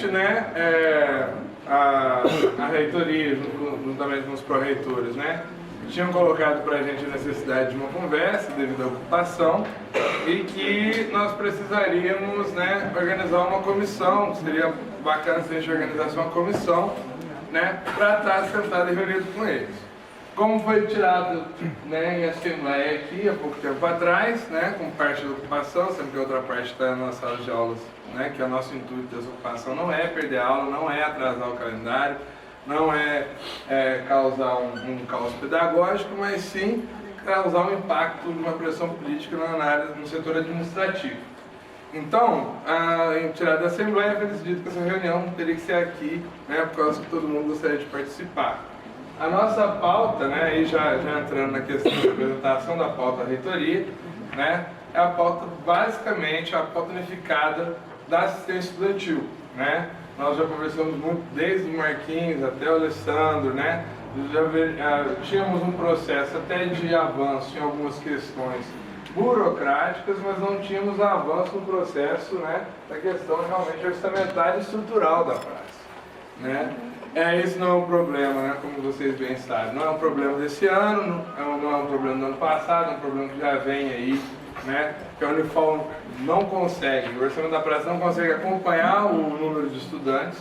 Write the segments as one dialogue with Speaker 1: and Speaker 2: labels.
Speaker 1: Inicialmente, né, a reitoria, juntamente com os pró-reitores, né, tinham colocado para a gente a necessidade de uma conversa devido à ocupação e que nós precisaríamos, né, organizar uma comissão. Seria bacana se a gente organizasse uma comissão, né, para estar sentado e reunido com eles. Como foi tirado, né, em assembleia aqui há pouco tempo atrás, né, como parte da ocupação, sempre que a outra parte está na sala de aulas, né, que é o nosso intuito dessa ocupação não é perder a aula, não é atrasar o calendário, não é causar um caos pedagógico, mas sim causar um impacto de uma pressão política na área, no setor administrativo. Então, em tirar da Assembleia, foi decidido que essa reunião teria que ser aqui, né, por causa que todo mundo gostaria de participar. A nossa pauta, né, aí já entrando na questão da apresentação da pauta da reitoria, né, é a pauta, basicamente, a pauta unificada da assistência estudantil, né. Nós já conversamos muito, desde o Marquinhos até o Alessandro, né, tínhamos um processo até de avanço em algumas questões burocráticas, mas não tínhamos avanço no processo, né, da questão realmente orçamentária e estrutural da praça, né. Esse não é um problema, né, como vocês bem sabem, não é um problema desse ano, não é um problema do ano passado, é um problema que já vem aí, né, que a Unifal não consegue, o orçamento da praça não consegue acompanhar o número de estudantes,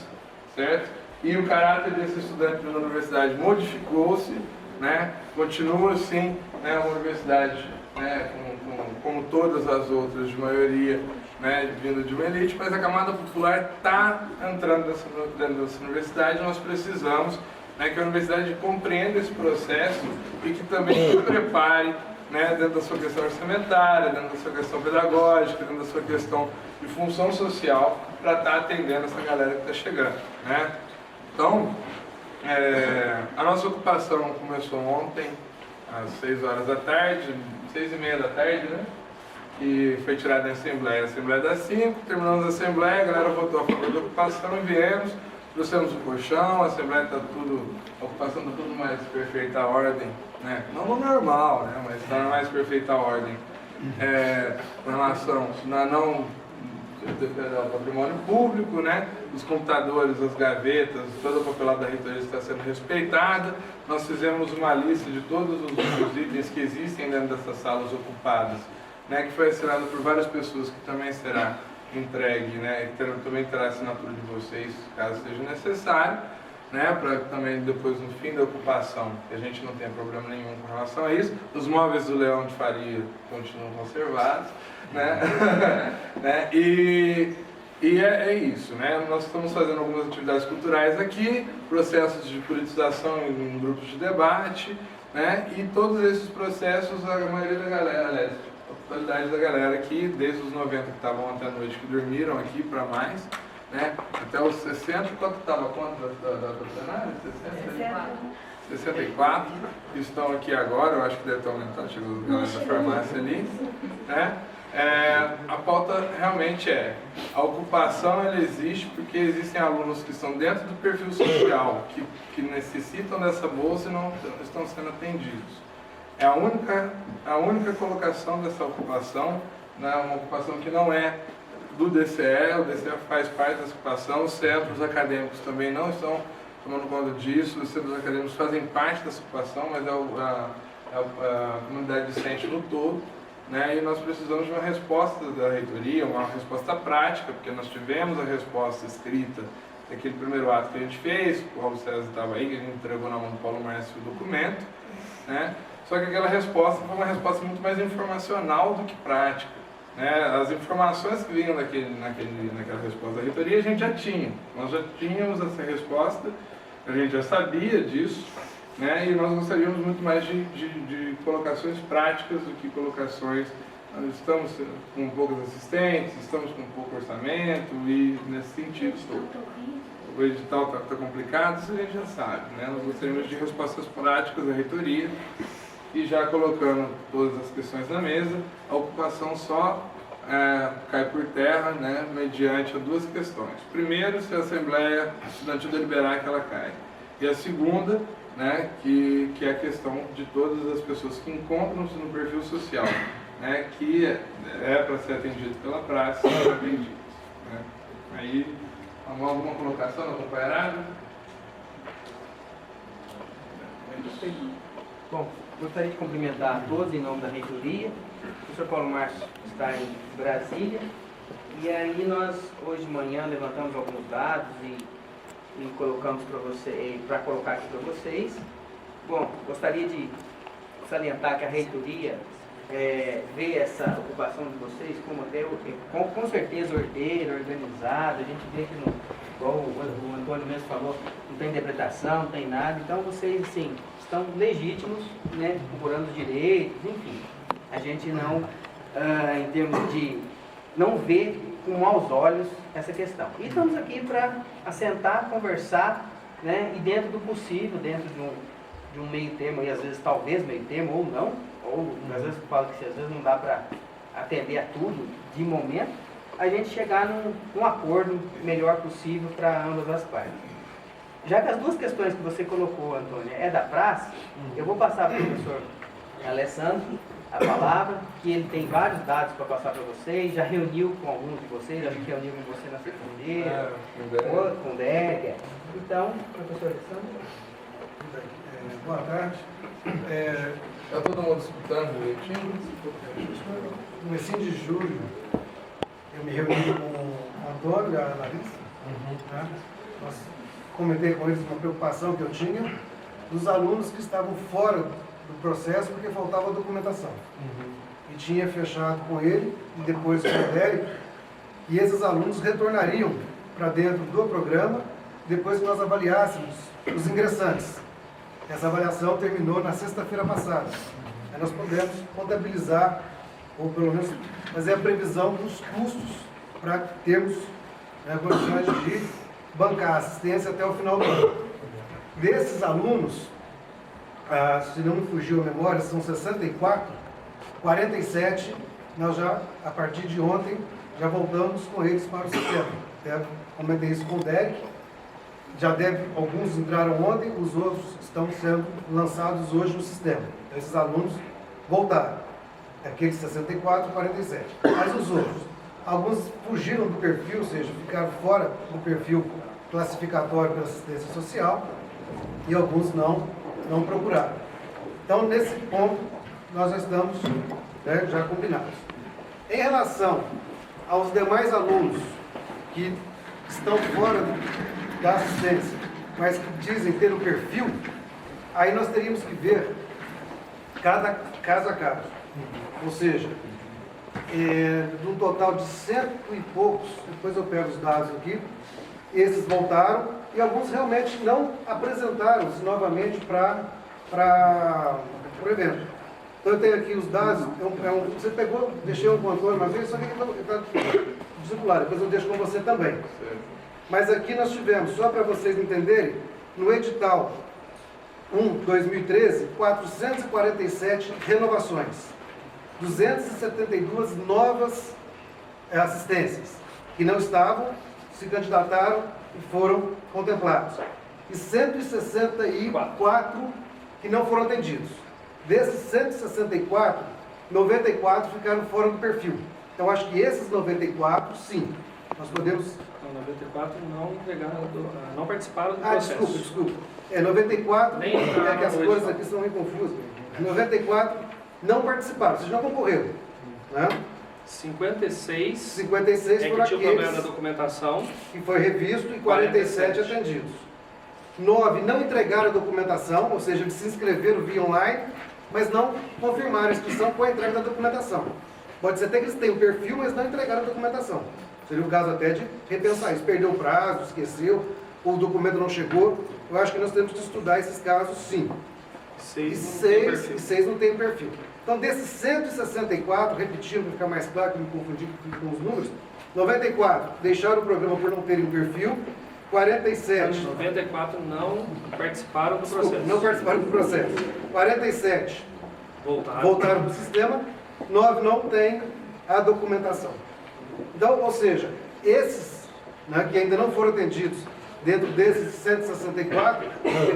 Speaker 1: certo? E o caráter desse estudante na universidade modificou-se, né, continua assim, né, uma universidade, né, como todas as outras, de maioria, né, vindo de uma elite, mas a camada popular está entrando dentro dessa universidade. Nós precisamos, né, que a universidade compreenda esse processo e que também se prepare, né, dentro da sua questão orçamentária, dentro da sua questão pedagógica, dentro da sua questão de função social, para estar atendendo essa galera que está chegando, né? Então, a nossa ocupação começou ontem, às 6 horas da tarde, 6h30 da tarde, né? E foi tirada da Assembleia. A Assembleia das 5, terminamos a Assembleia, a galera votou a favor da ocupação e viemos, trouxemos o colchão, a Assembleia está tudo, a ocupação está tudo mais perfeita ordem, né? Não no normal, né? Mas está na mais perfeita ordem com relação ao patrimônio público, né? Os computadores, as gavetas, toda a papelada da reitoria está sendo respeitada. Nós fizemos uma lista de todos os itens que existem dentro dessas salas ocupadas, né, que foi assinado por várias pessoas, que também será entregue, né, e também terá a assinatura de vocês, caso seja necessário, né, para também depois, no fim da ocupação, que a gente não tenha problema nenhum com relação a isso. Os móveis do Leão de Faria continuam conservados, né, né, e é isso, né, nós estamos fazendo algumas atividades culturais aqui, processos de politização em grupos de debate, né, e todos esses processos, a maioria da galera, aliás, a totalidade da galera aqui, desde os 90 que estavam ontem à noite, que dormiram aqui para mais, né, até os 60, quanto estava quanto da funcionária? 64, que estão aqui agora, eu acho que deve estar aumentando, chegou a galera da farmácia ali, né. A pauta realmente a ocupação, ela existe porque existem alunos que estão dentro do perfil social, que necessitam dessa bolsa e não estão sendo atendidos. É a única colocação dessa ocupação, né, uma ocupação que não é do DCE, o DCE faz parte dessa ocupação, os centros acadêmicos também não estão tomando conta disso, os centros acadêmicos fazem parte dessa ocupação, mas a comunidade discente no todo, né, e nós precisamos de uma resposta da reitoria, uma resposta prática, porque nós tivemos a resposta escrita daquele primeiro ato que a gente fez, o Paulo César estava aí, que a gente entregou na mão do Paulo Márcio o documento, né? Só que aquela resposta foi uma resposta muito mais informacional do que prática, né? As informações que vinham naquela resposta da reitoria a gente já tinha, nós já tínhamos essa resposta, a gente já sabia disso, né? E nós gostaríamos muito mais de colocações práticas do que colocações. Nós estamos com poucos assistentes, estamos com pouco orçamento e nesse sentido o edital está complicado, isso a gente já sabe, né? Nós gostaríamos de respostas práticas da reitoria e já colocando todas as questões na mesa, a ocupação só cai por terra, né, mediante duas questões. Primeiro, se a Assembleia Estudantil deliberar que ela cai. E a segunda, né, que é a questão de todas as pessoas que encontram-se no perfil social, né, que é para ser atendido pela praça, ser atendido, né. Aí Alguma colocação no companheirado?
Speaker 2: Bom, gostaria de cumprimentar a todos em nome da reitoria. O professor Paulo Márcio está em Brasília. E aí nós, hoje de manhã, levantamos alguns dados e colocamos para colocar aqui para vocês. Bom, gostaria de salientar que a reitoria vê essa ocupação de vocês com certeza ordeira, organizada. A gente vê que, igual o Antônio mesmo falou, não tem interpretação, não tem nada. Então vocês, sim, estão legítimos, né, procurando direitos, enfim. A gente não, em termos de, não vê com maus olhos essa questão. E estamos aqui para assentar, conversar, né, e dentro do possível, dentro de um meio termo, e às vezes talvez meio termo, ou não, ou às vezes eu falo que às vezes não dá para atender a tudo de momento, a gente chegar num acordo melhor possível para ambas as partes. Já que as duas questões que você colocou, Antônio, é da praça, eu vou passar para o professor Alessandro a palavra, que ele tem vários dados para passar para vocês, já reuniu com alguns de vocês, já reuniu com você na segunda-feira, com o Dega. Então, professor Alessandro.
Speaker 3: Boa tarde.
Speaker 1: Está todo mundo escutando direitinho?
Speaker 3: No comecinho de julho, eu me reuni com o Antônio e a Larissa. Né? Nós comentei com eles uma preocupação que eu tinha dos alunos que estavam fora do processo porque faltava documentação. E tinha fechado com ele e depois com o Derek, e esses alunos retornariam para dentro do programa depois que nós avaliássemos os ingressantes. Essa avaliação terminou na sexta-feira passada. Aí nós podemos contabilizar, ou pelo menos fazer a previsão dos custos para termos condições de bancar a assistência até o final do ano. Desses alunos, se não me fugiu a memória, são 64, 47, nós já, a partir de ontem, já voltamos com eles para o sistema. Até comentei isso com o Derek. Alguns entraram ontem, os outros estão sendo lançados hoje no sistema. Então, esses alunos voltaram. Aqueles 64 e 47. Mas os outros, alguns fugiram do perfil, ou seja, ficaram fora do perfil classificatório pela assistência social, e alguns não procuraram. Então, nesse ponto, nós já estamos já combinados. Em relação aos demais alunos que estão fora da assistência, mas que dizem ter o perfil, aí nós teríamos que ver cada caso a caso. Ou seja, de um total de 100 e poucos, depois eu pego os dados aqui, esses voltaram e alguns realmente não apresentaram-se novamente para o evento. Então eu tenho aqui os dados, você pegou, deixei um com o Antônio uma vez, só que ele está circular, depois eu deixo com você também. Mas aqui nós tivemos, só para vocês entenderem, no edital 1/2013, 447 renovações, 272 novas assistências, que não estavam, se candidataram e foram contemplados. E 164 que não foram atendidos. Desses 164, 94 ficaram fora do perfil. Então, acho que esses 94, sim, nós podemos...
Speaker 4: Não, 94 não entregaram, não participaram do processo.
Speaker 3: Desculpa. 94,
Speaker 4: Nem entraram,
Speaker 3: que as coisas aqui são meio confusas. 94 não participaram, vocês não concorreram. Né?
Speaker 4: 56
Speaker 3: 56 foram
Speaker 4: que tinha problema na
Speaker 3: aqueles
Speaker 4: documentação.
Speaker 3: que foi revisto e 47 atendidos. 9 não entregaram a documentação, ou seja, eles se inscreveram via online, mas não confirmaram a inscrição com a entrega da documentação. Pode ser até que eles tenham perfil, mas não entregaram a documentação. Seria o caso até de repensar isso. Perdeu o prazo, esqueceu, ou o documento não chegou. Eu acho que nós temos que estudar esses casos, sim. E 6 não tem perfil. Então, desses 164, repetindo para ficar mais claro, que eu me confundi com os números, 94 deixaram o programa por não terem perfil, 47...
Speaker 4: 94 não participaram do
Speaker 3: Desculpa,
Speaker 4: processo.
Speaker 3: não participaram do processo. 47 voltaram para o sistema, 9 não têm a documentação. Então, ou seja, esses que ainda não foram atendidos dentro desses 164,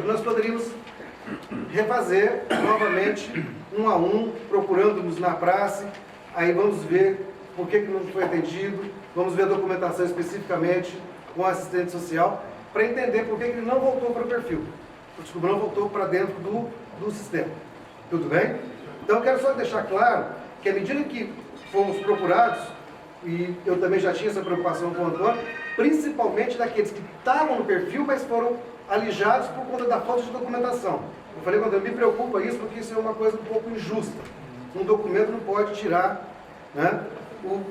Speaker 3: nós poderíamos refazer novamente, um a um, procurando-nos na praça, aí vamos ver por que não foi atendido, vamos ver a documentação especificamente, com o assistente social para entender por que ele não voltou para o perfil. Desculpa, não voltou para dentro do sistema. Tudo bem? Então eu quero só deixar claro que à medida que fomos procurados, e eu também já tinha essa preocupação com o Antônio, principalmente daqueles que estavam no perfil, mas foram alijados por conta da falta de documentação. Eu falei, quando me preocupa isso, porque isso é uma coisa um pouco injusta. Um documento não pode tirar, né, o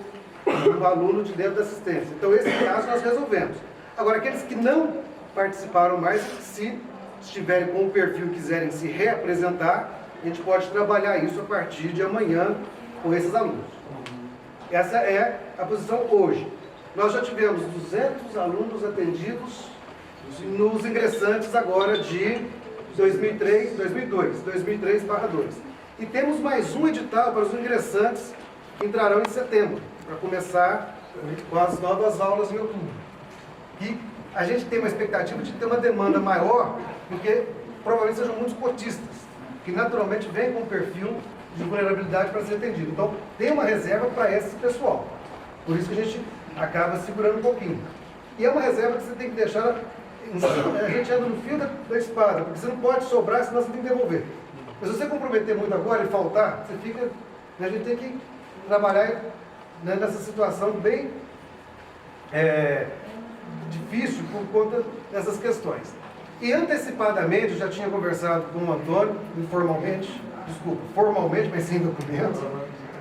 Speaker 3: aluno de dentro da assistência. Então, esse caso nós resolvemos. Agora, aqueles que não participaram mais, se estiverem com o perfil e quiserem se reapresentar, a gente pode trabalhar isso a partir de amanhã com esses alunos. Essa é a posição hoje. Nós já tivemos 200 alunos atendidos nos ingressantes agora de 2003/2. E temos mais um edital para os ingressantes que entrarão em setembro, para começar com as novas aulas em outubro. E a gente tem uma expectativa de ter uma demanda maior, porque provavelmente sejam muitos cotistas, que naturalmente vêm com um perfil de vulnerabilidade para ser atendido. Então, tem uma reserva para esse pessoal. Por isso que a gente acaba segurando um pouquinho. E é uma reserva que você tem que deixar, a gente anda no fio da espada, porque você não pode sobrar, senão você tem que devolver. Mas se você comprometer muito agora e faltar, você fica, a gente tem que trabalhar, né, nessa situação bem difícil por conta dessas questões. E antecipadamente, eu já tinha conversado com o Antônio, formalmente, mas sem documentos.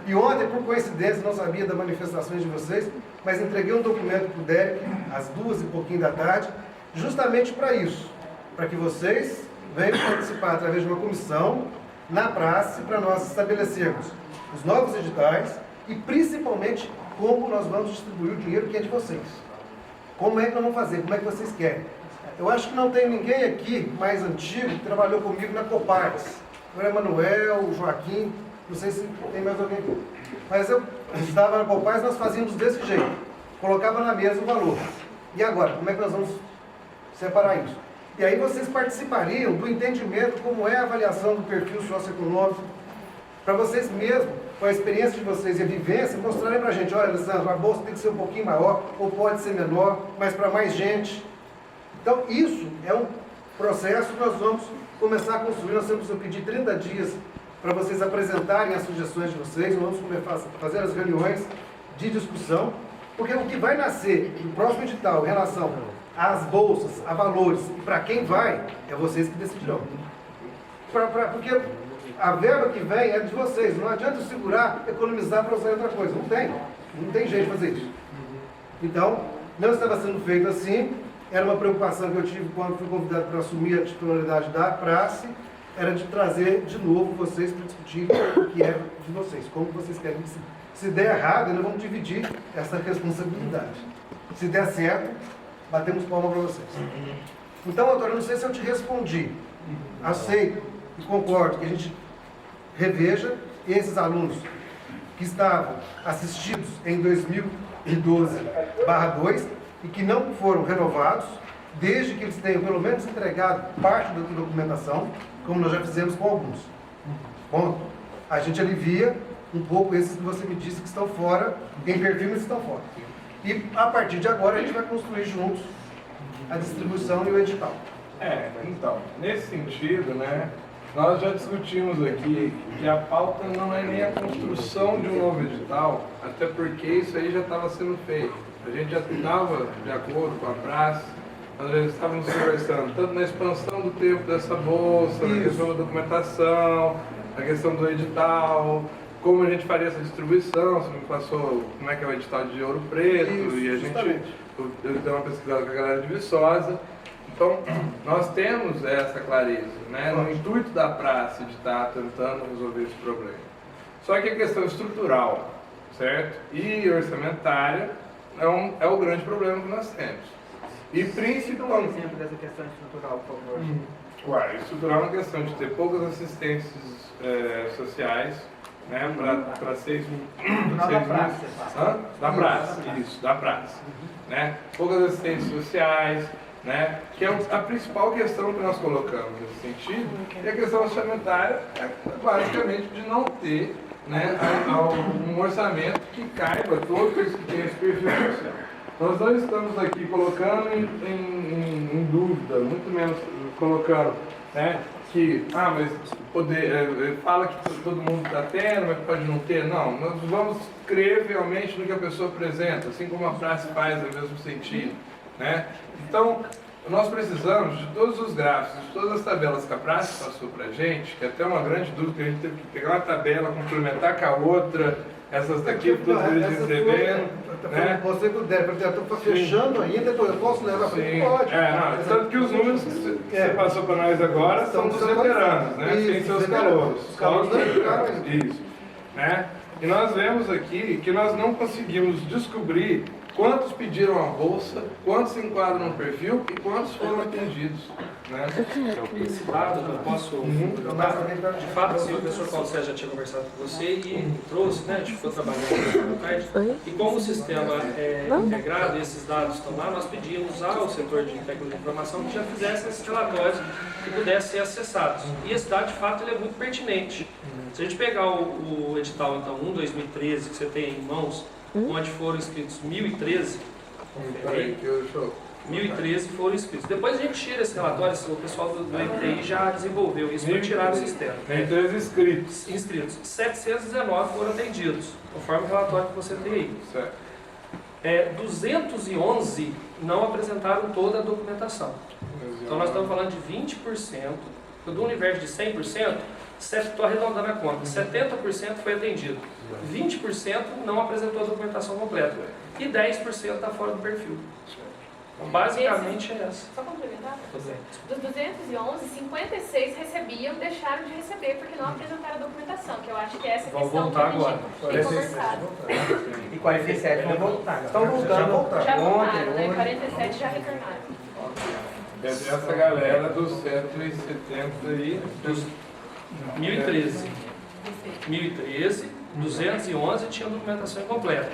Speaker 3: E ontem, por coincidência, não sabia das manifestações de vocês, mas entreguei um documento para o Derek, às 2 e pouquinho da tarde, justamente para isso, para que vocês venham participar através de uma comissão na praça, para nós estabelecermos os novos editais e principalmente como nós vamos distribuir o dinheiro que é de vocês. Como é que nós vamos fazer? Como é que vocês querem? Eu acho que não tem ninguém aqui mais antigo que trabalhou comigo na Copars. O Emanuel, o Joaquim, não sei se tem mais alguém aqui. Mas eu estava na Copars, nós fazíamos desse jeito. Colocava na mesa o valor. E agora, como é que nós vamos separar isso? E aí vocês participariam do entendimento como é a avaliação do perfil socioeconômico, para vocês mesmos, com a experiência de vocês e a vivência, mostrarem para a gente, olha, Alessandro, a bolsa tem que ser um pouquinho maior, ou pode ser menor, mas para mais gente. Então, isso é um processo que nós vamos começar a construir. Nós temos que pedir 30 dias para vocês apresentarem as sugestões de vocês, nós vamos começar a fazer as reuniões de discussão, porque o que vai nascer no próximo edital em relação às bolsas, a valores, e para quem vai, é vocês que decidirão. Porque a verba que vem é de vocês, não adianta segurar, economizar para usar outra coisa, não tem jeito de fazer isso. Então, não estava sendo feito assim, era uma preocupação que eu tive quando fui convidado para assumir a titularidade da praça, era de trazer de novo vocês para discutir o que é de vocês, como vocês querem que se der errado, nós vamos dividir essa responsabilidade. Se der certo, batemos palma para vocês. Então, doutor, eu não sei se eu te respondi. Aceito e concordo que a gente reveja esses alunos que estavam assistidos em 2012/2 e que não foram renovados, desde que eles tenham pelo menos entregado parte da documentação, como nós já fizemos com alguns. Bom, a gente alivia um pouco esses que você me disse que estão fora, em perfil, mas estão fora. E a partir de agora a gente vai construir juntos a distribuição e o edital.
Speaker 1: Então, nesse sentido, né, nós já discutimos aqui que a pauta não é nem a construção de um novo edital, até porque isso aí já estava sendo feito. A gente já estava de acordo com a praça, nós já estávamos conversando, tanto na expansão do tempo dessa bolsa, na questão da documentação, na questão do edital, como a gente faria essa distribuição, você me passou como é que é o edital de Ouro Preto, e a gente, eu dei uma pesquisada com a galera de Viçosa. Então, nós temos essa clareza, né, no intuito da praça de estar tentando resolver esse problema. Só que a questão estrutural, certo? E orçamentária é o grande problema que nós temos. E principalmente...
Speaker 2: Um exemplo dessa questão estrutural, por favor.
Speaker 1: Estrutural é uma questão de ter poucas assistências sociais, né, para 6 mil... Da praça, isso, da praça. Né? Poucas assistências sociais, né, que é a principal questão que nós colocamos nesse sentido, e a questão orçamentária é basicamente de não ter, né, um orçamento que caiba todos que têm esse perfil social. Nós não estamos aqui colocando em dúvida, muito menos colocando, né, que, mas poder, fala que todo mundo está tendo, mas pode não ter. Não, nós vamos crer realmente no que a pessoa apresenta, assim como a frase faz no mesmo sentido, né? Então, nós precisamos de todos os gráficos, de todas as tabelas que a praça passou para a gente, que é até uma grande dúvida, que a gente teve que pegar uma tabela, complementar com a outra, essas daqui, todos eles recebendo, né?
Speaker 3: Você puder, porque eu estou fechando ainda, eu posso levar para
Speaker 1: Sim.
Speaker 3: pode.
Speaker 1: Tanto que os números que você passou para nós agora são dos veteranos, né? Sem seus calouros.
Speaker 3: Os calouros não ficaram ainda.
Speaker 1: Isso. Né? E nós vemos aqui que nós não conseguimos descobrir quantos pediram a bolsa, quantos se enquadram no perfil e quantos foram atendidos. Né?
Speaker 4: Esse dado eu posso. De fato, sim, o professor Paulo Sérgio já tinha conversado com você e trouxe, né? A gente ficou trabalhando à tarde. E como o sistema é integrado e esses dados estão lá, nós pedimos ao setor de tecnologia de informação que já fizesse esses relatórios que pudessem ser acessados. E esse dado, de fato, ele é muito pertinente. Se a gente pegar o edital, então, 1/2013, que você tem em mãos, onde foram inscritos 1.013,
Speaker 1: Peraí, que eu
Speaker 4: 1.013 foram inscritos. Depois a gente tira esse relatório, o pessoal do MTI já desenvolveu isso para tirar do sistema.
Speaker 1: Tem 3 inscritos.
Speaker 4: Inscritos. 719 foram atendidos, conforme o relatório que você tem aí.
Speaker 1: Certo.
Speaker 4: 211 não apresentaram toda a documentação. Então nós estamos falando de 20%, do universo de 100%, estou arredondando a conta, 70% foi atendido, 20% não apresentou a documentação completa e 10% está fora do perfil. Então, basicamente é essa.
Speaker 5: Só complementar? Dos 211, 56 recebiam, deixaram de receber porque não apresentaram a documentação, que eu acho que é essa
Speaker 4: Vão
Speaker 5: questão
Speaker 4: voltar
Speaker 5: que a
Speaker 4: agora.
Speaker 5: gente tem conversado.
Speaker 2: E 47 vão voltar. Estão voltando.
Speaker 5: Já voltaram,
Speaker 2: Ontem,
Speaker 5: né?
Speaker 2: hoje.
Speaker 5: 47 já retornaram.
Speaker 1: Essa galera dos 170 aí,
Speaker 4: Dos 1.013, 211 tinham documentação incompleta,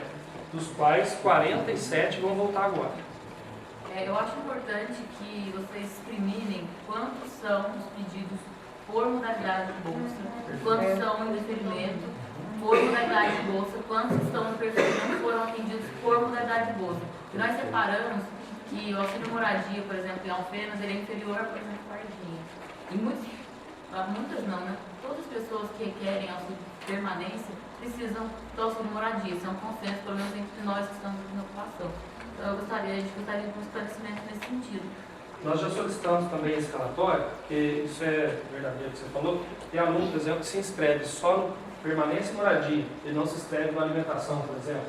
Speaker 4: dos quais 47 vão voltar agora.
Speaker 6: Eu acho importante que vocês discriminem quantos são os pedidos por modalidade de bolsa, quantos são em deferimento por modalidade de bolsa, quantos estão no perfil que não foram atendidos por modalidade de bolsa. E nós separamos que o auxílio moradia, por exemplo, em Alfenas, ele é inferior, por exemplo, a Varginha. E muitas não, né? Todas as pessoas que requerem auxílio de permanência precisam do auxílio moradia. Isso é um consenso, pelo menos entre nós que estamos aqui na ocupação. Então, a gente gostaria de um esclarecimento nesse sentido.
Speaker 4: Nós já solicitamos também esse relatório, porque isso é verdadeiro que você falou. Tem aluno, por exemplo, que se inscreve só no permanência e moradia, ele não se inscreve na alimentação, por exemplo.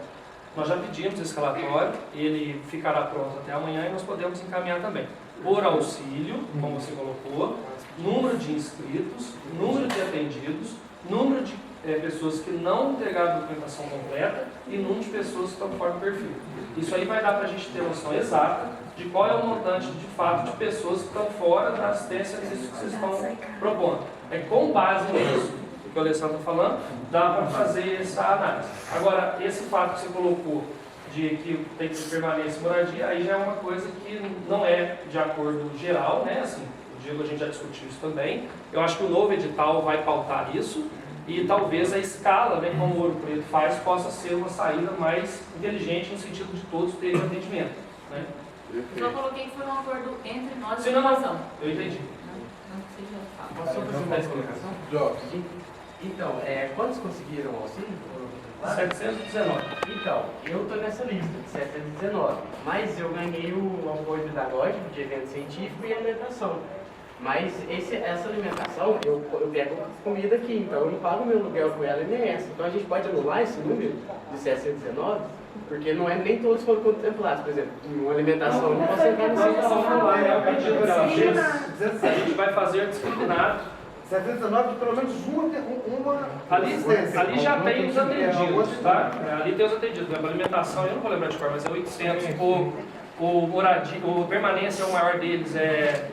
Speaker 4: Nós já pedimos esse relatório, ele ficará pronto até amanhã e nós podemos encaminhar também. Por auxílio, como você colocou, número de inscritos, número de atendidos, número de pessoas que não entregaram a documentação completa e número de pessoas que estão fora do perfil. Isso aí vai dar para a gente ter noção exata de qual é o montante de fato de pessoas que estão fora da assistência que vocês estão propondo. Com base nisso, o que o Alessandro está falando, dá para fazer essa análise. Agora, esse fato que você colocou de que tem que ter permanência e moradia, aí já é uma coisa que não é de acordo geral, né? Assim, o Diego, a gente já discutiu isso também. Eu acho que o novo edital vai pautar isso e talvez a escala, né, como o Ouro Preto faz, possa ser uma saída mais inteligente no sentido de todos terem atendimento, né?
Speaker 6: Eu só coloquei que foi um acordo entre nós
Speaker 4: Sim,
Speaker 6: e a
Speaker 4: não,
Speaker 6: ocupação.
Speaker 4: eu entendi.
Speaker 6: Não que seja fato.
Speaker 2: Posso apresentar a explicação?
Speaker 1: Jobs.
Speaker 2: Então, quantos conseguiram o auxílio?
Speaker 4: 719.
Speaker 2: Então, eu estou nessa lista de 719, mas eu ganhei o apoio pedagógico de evento científico e alimentação. Mas essa alimentação, eu pego comida aqui, então eu não pago meu aluguel com ela e nem essa. Então a gente pode anular esse número de 719, porque não é nem todos foram contemplados. Por exemplo, uma alimentação não posso entrar no
Speaker 4: A gente vai fazer disciplinado.
Speaker 3: 719, pelo menos uma
Speaker 4: Ali já tem os atendidos, tá? Ali tem os atendidos. A alimentação, eu não vou lembrar de cor, mas é 800. O permanência, o maior deles é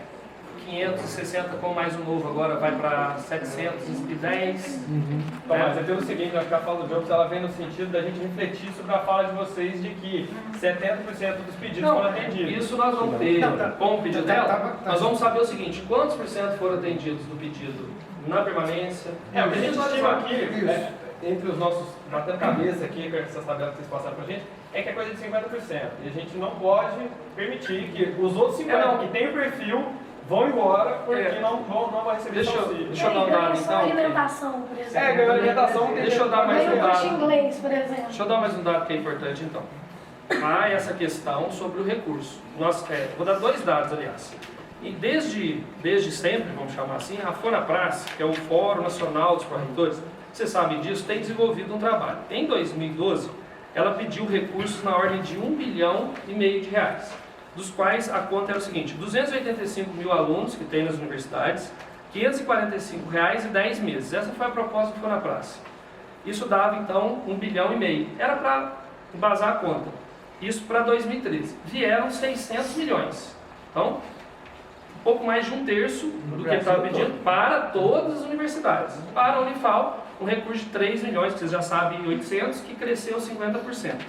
Speaker 4: 560, com mais um novo agora vai para 710.
Speaker 7: Então, mas é pelo seguinte, nós ficamos falando do Jobs, ela vem no sentido da gente refletir sobre a fala de vocês de que 70% dos pedidos foram atendidos.
Speaker 4: Isso nós vamos ter, como pedido dela, nós vamos saber o seguinte, quantos por cento foram atendidos do pedido na permanência?
Speaker 7: O que a gente estima aqui, entre os nossos, batendo cabeça aqui com essas tabelas que vocês passaram pra gente, é que é coisa de 50%. E a gente não pode permitir que os outros 50% que têm o perfil vão embora porque não vão receber auxílio.
Speaker 4: Deixa eu dar um dado então.
Speaker 8: Alimentação, por exemplo.
Speaker 7: Ganhou alimentação.
Speaker 4: Deixa eu dar mais um dado.
Speaker 8: Inglês, por exemplo.
Speaker 4: Deixa eu dar mais um dado que é importante então. Há essa questão sobre o recurso. Vou dar 2 dados, aliás. E desde sempre, vamos chamar assim, a FONAPRAS, que é o Fórum Nacional dos Corretores, vocês sabem disso, tem desenvolvido um trabalho. Em 2012, ela pediu recursos na ordem de R$1,5 bilhão de reais, dos quais a conta era o seguinte: 285 mil alunos que tem nas universidades, R$ 545 em 10 meses. Essa foi a proposta do FONAPRAS. Isso dava então R$1,5 bilhão. Era para embasar a conta. Isso para 2013. Vieram 600 milhões. Então, um pouco mais de 1/3 do que ele estava pedindo para todas as universidades. Para a Unifal, um recurso de 3 milhões, que vocês já sabem, 800, que cresceu 50%.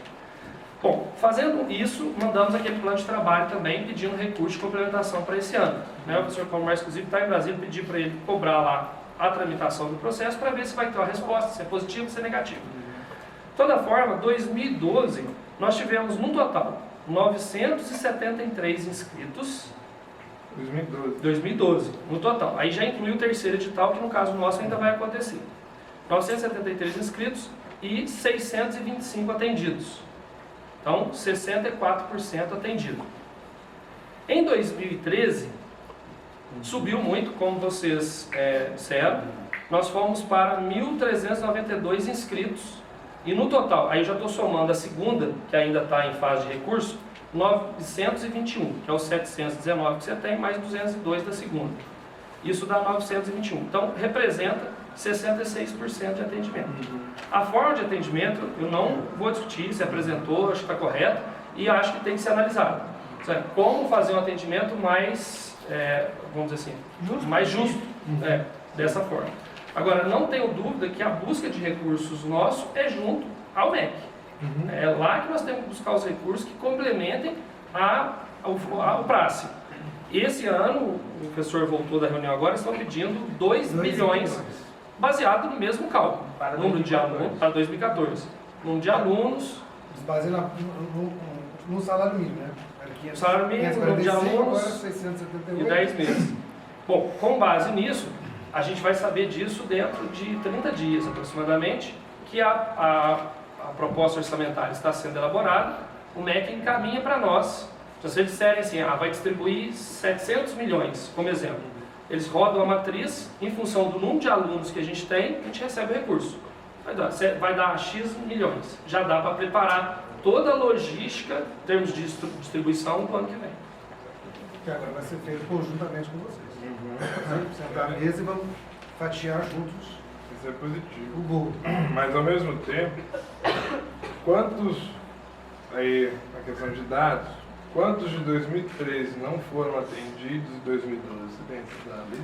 Speaker 4: Bom, fazendo isso, mandamos aquele plano de trabalho também, pedindo recurso de complementação para esse ano. O professor Paulo Marques, inclusive, está em Brasília, pedi para ele cobrar lá a tramitação do processo para ver se vai ter uma resposta, se é positivo ou se é negativo. De toda forma, 2012, nós tivemos, no total, 973 inscritos. 2012, no total. Aí já inclui o terceiro edital, que no caso nosso ainda vai acontecer. 973 inscritos e 625 atendidos. Então, 64% atendido. Em 2013, subiu muito, como vocês disseram. Nós fomos para 1.392 inscritos. E no total, aí eu já estou somando a segunda, que ainda está em fase de recurso, 921, que é os 719 que você tem, mais 202 da segunda. Isso dá 921. Então, representa 66% de atendimento. A forma de atendimento, eu não vou discutir, se apresentou, acho que está correto, e acho que tem que ser analisado. Como fazer um atendimento mais, vamos dizer assim, mais justo, dessa forma. Agora, não tenho dúvida que a busca de recursos nosso é junto ao MEC. É lá que nós temos que buscar os recursos que complementem ao praxe. Esse ano, o professor voltou da reunião agora, estão pedindo 2 milhões, baseado no mesmo cálculo.
Speaker 2: Para
Speaker 4: número de alunos para 2014. Número de alunos.
Speaker 3: Baseado no salário mínimo, né?
Speaker 4: O salário mínimo, número de alunos
Speaker 3: agora 678.
Speaker 4: e 10 meses. Bom, com base nisso, a gente vai saber disso dentro de 30 dias aproximadamente, que a proposta orçamentária está sendo elaborada, o MEC encaminha para nós. Se vocês disserem assim, vai distribuir 700 milhões, como exemplo, eles rodam a matriz, em função do número de alunos que a gente tem, a gente recebe o recurso. Vai dar X milhões. Já dá para preparar toda a logística, em termos de distribuição, do ano que vem.
Speaker 3: Que agora vai ser feito conjuntamente com vocês. Vamos sentar na mesa e vamos fatiar juntos
Speaker 1: Isso é positivo.
Speaker 3: o bolo.
Speaker 1: Mas ao mesmo tempo, quantos, aí a questão de dados, quantos de 2013 não foram atendidos em 2012? Você tem esse dado aí?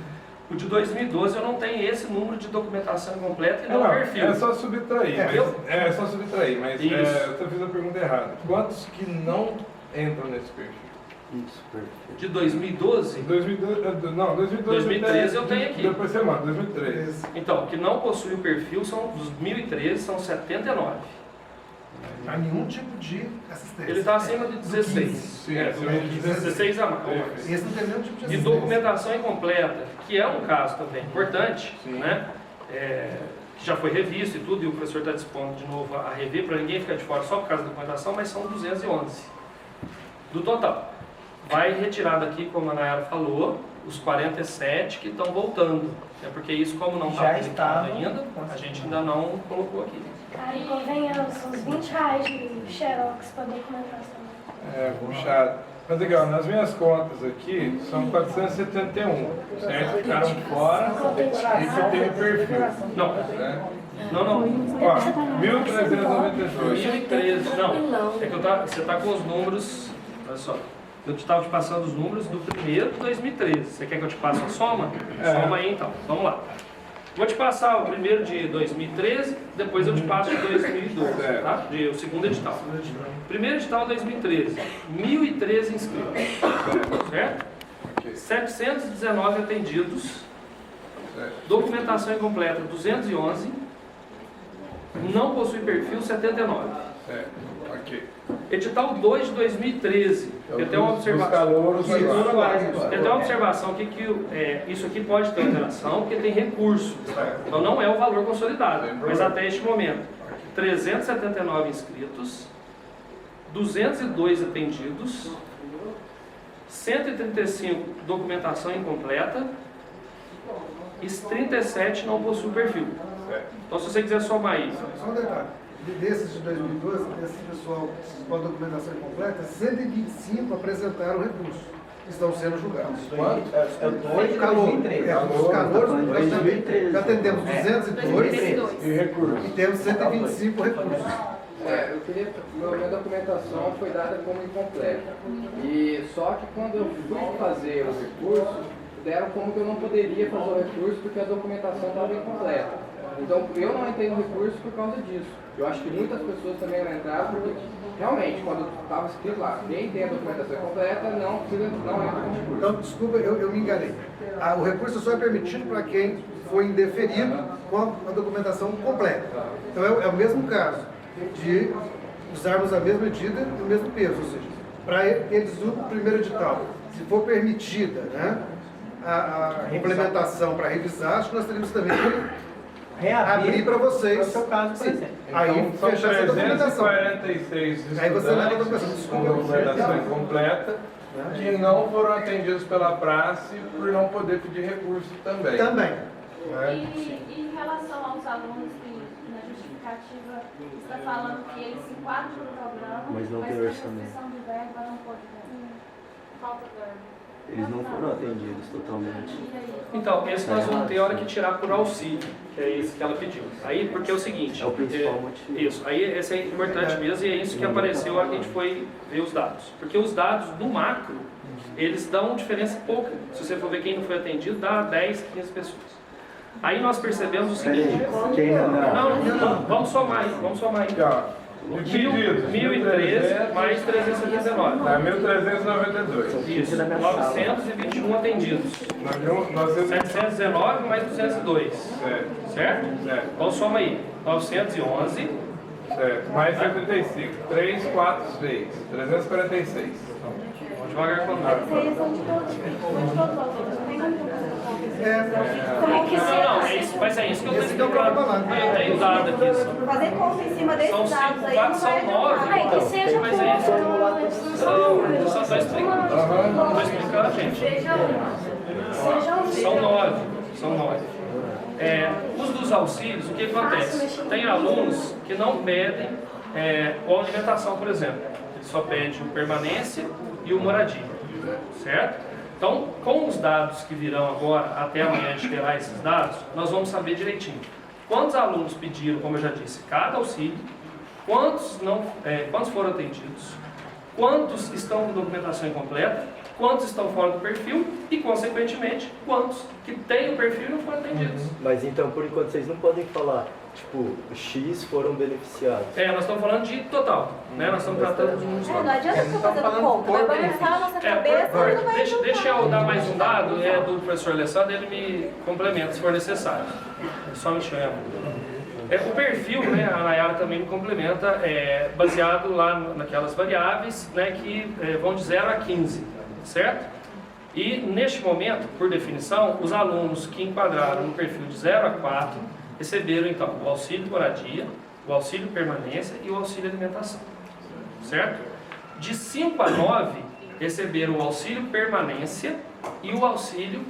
Speaker 4: O de 2012 eu não tenho esse número de documentação completa e não, perfil.
Speaker 1: É só subtrair. É só subtrair, mas
Speaker 4: Isso.
Speaker 1: eu fiz a pergunta errada. Quantos que não entram nesse perfil?
Speaker 4: De 2012? 2013 eu tenho aqui.
Speaker 1: Depois você manda, 2013.
Speaker 4: Então, que não possui o perfil, dos 1.013, são 79.
Speaker 3: Há nenhum tipo de assistência.
Speaker 4: Ele está acima de 16.
Speaker 1: Sim, acima de
Speaker 4: 16 a mais.
Speaker 3: Esse não tem nenhum tipo de
Speaker 4: E
Speaker 3: assistência.
Speaker 4: documentação incompleta, que é um caso também importante,
Speaker 1: Sim.
Speaker 4: né? Que já foi revisto e tudo, e o professor está dispondo de novo a rever, para ninguém ficar de fora só por causa da documentação, mas são 211 do total. Vai retirar daqui, como a Nayara falou, os 47 que estão voltando. Porque isso, como não está publicado ainda, a gente ainda não colocou aqui.
Speaker 8: Cara, e convenhamos, são uns R$20 de xerox para documentação.
Speaker 1: Puxado. Mas legal, nas minhas contas aqui, são 471, certo? Ficaram fora e que tem o perfil.
Speaker 4: Não,
Speaker 1: Né?
Speaker 4: não.
Speaker 1: Ó, 1.392.
Speaker 4: 2013, não. É que você está com os números, olha só. Eu estava te passando os números do primeiro de 2013. Você quer que eu te passe a soma? Soma aí então. Vamos lá. Vou te passar o primeiro de 2013, depois eu te passo de 2012, tá? O segundo edital. Primeiro edital 2013, 1.013 inscritos, certo? 719 atendidos, documentação incompleta 211, não possui perfil, 79.
Speaker 1: Certo, ok.
Speaker 4: Edital 2 de 2013. Eu tenho uma observação.
Speaker 1: calouros
Speaker 4: Tem até uma observação aqui que isso aqui pode ter alteração, porque tem recurso. Então não é o valor consolidado, mas até este momento. 379 inscritos, 202 atendidos, 135 documentação incompleta e 37 não possuem perfil. Então se você quiser somar aí.
Speaker 3: Só um detalhe. Desses de 2012, desse pessoal com a documentação incompleta, 125 apresentaram recurso. Estão sendo julgados.
Speaker 2: Quanto?
Speaker 3: É dois calouros. Os calouros, nós também já atendemos 202
Speaker 1: E recursos.
Speaker 3: e temos 125 recursos.
Speaker 9: Eu queria, minha documentação foi dada como incompleta. E só que quando eu fui fazer o recurso, deram como que eu não poderia fazer o recurso porque a documentação estava incompleta. Então eu não entrei no recurso por causa disso. Eu acho que muitas pessoas também não entraram porque realmente quando estava escrito lá, quem tem a documentação incompleta não entra no recurso.
Speaker 3: Então, desculpa, eu me enganei. O recurso só é permitido para quem foi indeferido com a documentação completa. Então é o mesmo caso de usarmos a mesma medida e o mesmo peso, ou seja, para eles do primeiro edital, se for permitida, né, a implementação para revisar, acho que nós teríamos também que abrir para vocês.
Speaker 2: É o seu caso, por exemplo.
Speaker 3: Aí
Speaker 1: Então, são
Speaker 3: fechar essa documentação.
Speaker 1: 346
Speaker 3: Aí você leva a
Speaker 1: estudantes
Speaker 3: documentação.
Speaker 1: com documentação incompleta que não foram atendidos pela praxe por não poder pedir recurso também.
Speaker 3: Também.
Speaker 10: E em relação aos alunos que na justificativa está falando que eles se enquadram no programa,
Speaker 11: Mas não tem
Speaker 10: por
Speaker 11: orçamento.
Speaker 10: restrição de verba não pode ver.
Speaker 5: Falta verba.
Speaker 11: Eles não foram atendidos totalmente.
Speaker 10: E aí?
Speaker 4: Então, esse nós vamos ter hora que tirar por auxílio, que é isso que ela pediu. Aí, porque é o seguinte...
Speaker 11: É o principal motivo.
Speaker 4: Isso, aí esse é importante mesmo e é isso que apareceu a hora que a gente foi ver os dados. Porque os dados do macro, eles dão diferença pouca. Se você for ver quem não foi atendido, dá 10, 15 pessoas. Aí nós percebemos o seguinte...
Speaker 11: Quem
Speaker 4: Não, vamos somar aí.
Speaker 1: Aqui, ó. Pedidos,
Speaker 4: 1.013 mais 379.
Speaker 1: Dá 1.392.
Speaker 4: Isso, 921 atendidos. 719 mais 202. Certo?
Speaker 1: Certo.
Speaker 4: Então soma aí. 911.
Speaker 1: Certo. Mais 75. 3, 4, 6. 346.
Speaker 4: Vamos devagar com o número.
Speaker 8: Vocês são de todos os alunos, não tem como
Speaker 10: Como que
Speaker 4: Não, é isso, mas é isso que eu estou explicando. Eu tenho dado aqui.
Speaker 10: fazer conta em cima desses
Speaker 4: São
Speaker 10: dados
Speaker 4: 5,
Speaker 10: aí
Speaker 4: 4,
Speaker 10: não
Speaker 4: são
Speaker 10: vai
Speaker 4: 9.
Speaker 8: Ah, que seja
Speaker 4: Mas é isso. Eu só estou explicando. Estou explicando, gente. São 9. São 9. Os dos auxílios, o que acontece? Tem alunos que não pedem com alimentação, por exemplo. Eles só pedem o permanência e o moradia. Certo? Então, com os dados que virão agora, até amanhã a gente terá esses dados, nós vamos saber direitinho quantos alunos pediram, como eu já disse, cada auxílio, quantos foram atendidos, quantos estão com documentação incompleta, quantos estão fora do perfil e, consequentemente, quantos que têm o perfil e não foram atendidos.
Speaker 11: Mas então, por enquanto, vocês não podem falar, tipo, X foram beneficiados.
Speaker 4: Nós estamos falando de total, né? Nós estamos tratando de números
Speaker 10: não adianta ficar fazendo conta, vai balançar a nossa cabeça e não vai
Speaker 4: deixa eu dar mais um dado do professor Alessandro, ele me complementa se for necessário. Só me chama. O perfil, né, a Nayara também me complementa, baseado lá naquelas variáveis, né, que vão de 0 a 15, certo? E neste momento, por definição, os alunos que enquadraram no perfil de 0 a 4 receberam então o auxílio moradia, o auxílio permanência e o auxílio alimentação, certo? De 5 a 9 receberam o auxílio permanência e o auxílio